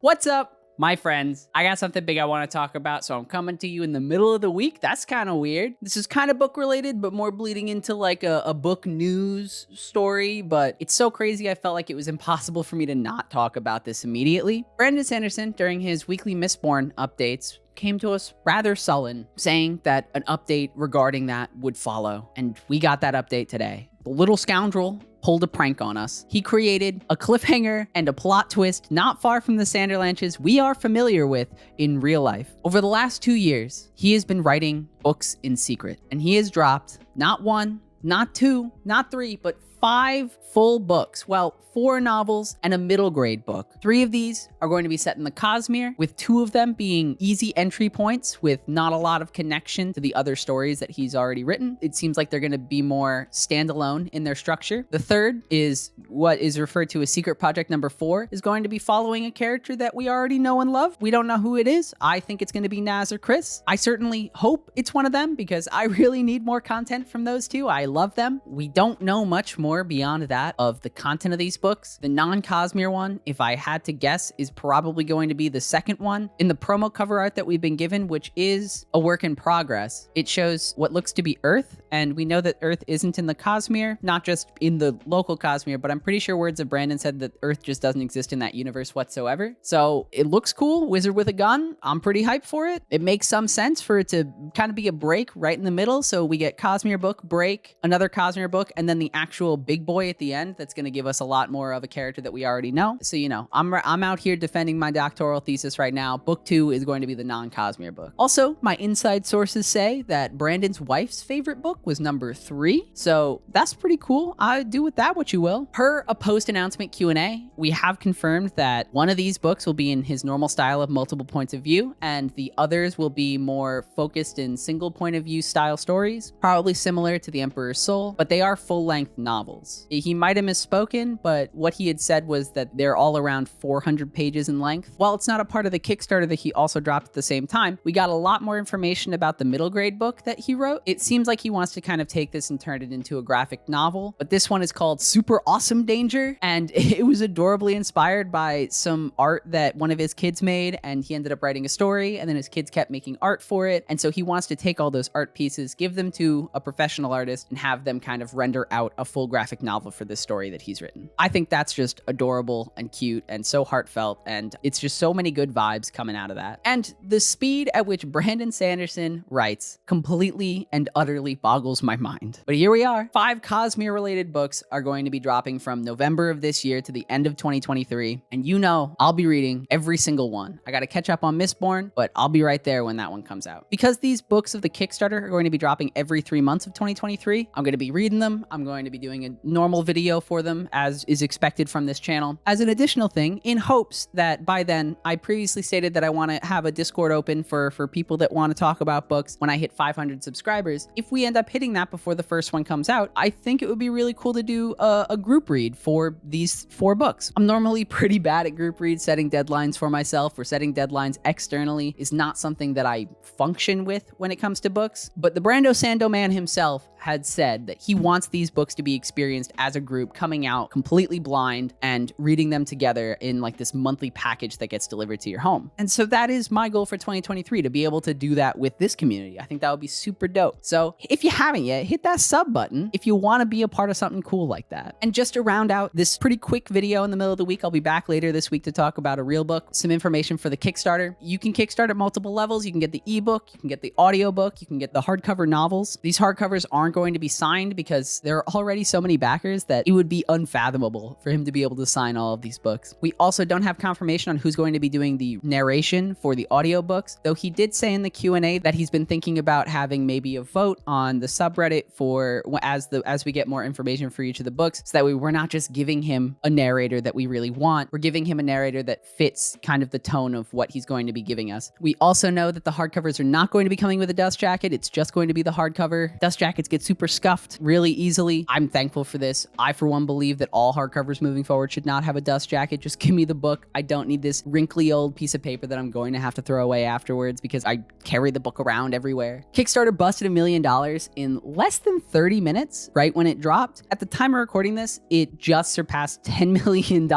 What's up, my friends? I got something big I want to talk about, so I'm coming to you in the middle of the week. That's kind of weird. This is kind of book related, but more bleeding into like a book news story, but it's so crazy I felt like it was impossible for me to not talk about this immediately. Brandon Sanderson, during his weekly Mistborn updates, came to us rather sullen, saying that an update regarding that would follow, and we got that update today. The little scoundrel pulled a prank on us. He created a cliffhanger and a plot twist not far from the Sanderlanches we are familiar with in real life. Over the last 2 years, he has been writing books in secret, and he has dropped not one, not two, not three, but 5 full books. Well, 4 novels and a middle grade book. 3 of these are going to be set in the Cosmere, with 2 of them being easy entry points with not a lot of connection to the other stories that he's already written. It seems like they're going to be more standalone in their structure. The third is what is referred to as Secret Project number 4, is going to be following a character that we already know and love. We don't know who it is. I think it's going to be Naz or Chris. I certainly hope it's one of them because I really need more content from those 2. I love them. We don't know much more beyond that of the content of these books. The non-Cosmere one, if I had to guess, is probably going to be the second one. In the promo cover art that we've been given, which is a work in progress, it shows what looks to be Earth, and we know that Earth isn't in the Cosmere, not just in the local Cosmere, but I'm pretty sure Words of Brandon said that Earth just doesn't exist in that universe whatsoever. So it looks cool. Wizard with a gun. I'm pretty hyped for it. It makes some sense for it to kind of be a break right in the middle. So we get Cosmere book, break, another Cosmere book, and then the actual big boy at the end that's going to give us a lot more of a character that we already know. So, you know, I'm out here defending my doctoral thesis right now. Book 2 is going to be the non-Cosmere book. Also, my inside sources say that Brandon's wife's favorite book was number 3. So that's pretty cool. I do with that what you will. Per a post-announcement Q&A, we have confirmed that one of these books will be in his normal style of multiple points of view, and the others will be more focused in single point of view style stories, probably similar to The Emperor's Soul, but they are full-length novels. He might have misspoken, but what he had said was that they're all around 400 pages in length. While it's not a part of the Kickstarter that he also dropped at the same time, we got a lot more information about the middle grade book that he wrote. It seems like he wants to kind of take this and turn it into a graphic novel, but this one is called Super Awesome Danger, and it was adorably inspired by some art that one of his kids made, and he ended up writing a story, and then his kids kept making art for it, and so he wants to take all those art pieces, give them to a professional artist, and have them kind of render out a full graphic novel for this story that he's written. I think that's just adorable and cute and so heartfelt, and it's just so many good vibes coming out of that. And the speed at which Brandon Sanderson writes completely and utterly boggles my mind. But here we are. 5 Cosmere related books are going to be dropping from November of this year to the end of 2023, and you know I'll be reading every single one. I gotta catch up on Mistborn, but I'll be right there when that one comes out. Because these books of the Kickstarter are going to be dropping every 3 months of 2023, I'm going to be reading them. I'm going to be doing a normal video for them as is expected from this channel as an additional thing, in hopes that by then, I previously stated that I want to have a Discord open for people that want to talk about books when I hit 500 subscribers. If we end up hitting that before the first one comes out, I think it would be really cool to do a group read for these 4 books. I'm normally pretty bad at group reads. Setting deadlines for myself or setting deadlines externally is not something that I function with when it comes to books, but the Brando Sando man himself had said that he wants these books to be experienced as a group, coming out completely blind and reading them together in like this monthly package that gets delivered to your home. And so that is my goal for 2023, to be able to do that with this community. I think that would be super dope. So if you haven't yet, hit that sub button if you want to be a part of something cool like that. And just to round out this pretty quick video in the middle of the week, I'll be back later this week to talk about a real book, some information for the Kickstarter. You can Kickstart at multiple levels. You can get the ebook, you can get the audiobook, you can get the hardcover novels. These hardcovers aren't going to be signed because there are already so many backers that it would be unfathomable for him to be able to sign all of these books. We also don't have confirmation on who's going to be doing the narration for the audiobooks, though he did say in the Q&A that he's been thinking about having maybe a vote on the subreddit for as we get more information for each of the books, so that way we're not just giving him a narrator that we really want, we're giving him a narrator that fits kind of the tone of what he's going to be giving us. We also know that the hardcovers are not going to be coming with a dust jacket. It's just going to be the hardcover. Dust jackets get get super scuffed really easily. I'm thankful for this. I, for one, believe that all hardcovers moving forward should not have a dust jacket. Just give me the book. I don't need this wrinkly old piece of paper that I'm going to have to throw away afterwards because I carry the book around everywhere. Kickstarter busted $1 million in less than 30 minutes, right when it dropped. At the time of recording this, it just surpassed $10 million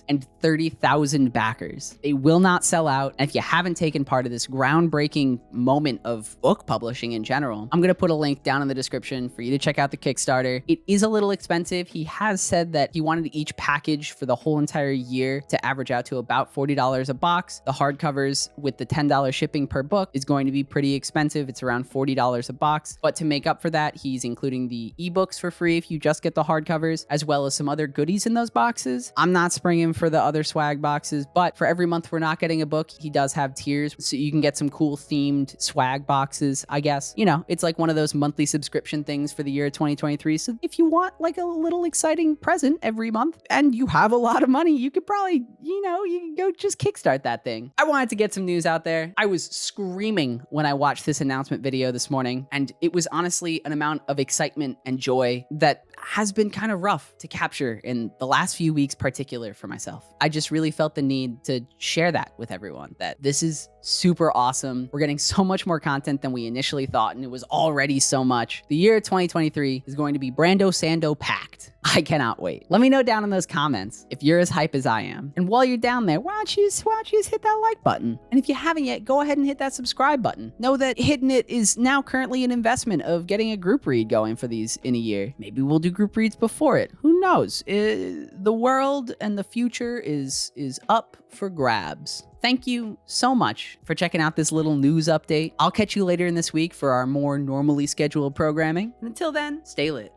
and 30,000 backers. They will not sell out. And if you haven't taken part of this groundbreaking moment of book publishing in general, I'm going to put a link down in the description for you to check out the Kickstarter. It is a little expensive. He has said that he wanted each package for the whole entire year to average out to about $40 a box. The hardcovers with the $10 shipping per book is going to be pretty expensive. It's around $40 a box. But to make up for that, he's including the ebooks for free if you just get the hardcovers, as well as some other goodies in those boxes. I'm not springing for the other swag boxes, but for every month we're not getting a book, he does have tiers, so you can get some cool themed swag boxes, I guess. You know, it's like one of those monthly subscription things for the year 2023. So if you want like a little exciting present every month and you have a lot of money, you could probably, you can go just kickstart that thing. I wanted to get some news out there. I was screaming when I watched this announcement video this morning, and it was honestly an amount of excitement and joy that has been kind of rough to capture in the last few weeks, particular for myself. I just really felt the need to share that with everyone, that this is super awesome. We're getting so much more content than we initially thought, and it was already so much. The year 2023 is going to be Brando Sando packed. I cannot wait. Let me know down in those comments if you're as hype as I am. And while you're down there, why don't you just hit that like button? And if you haven't yet, go ahead and hit that subscribe button. Know that hitting it is now currently an investment of getting a group read going for these in a year. Maybe we'll do group reads before it. Who knows? The world and the future is up for grabs. Thank you so much for checking out this little news update. I'll catch you later in this week for our more normally scheduled programming. And until then, stay lit.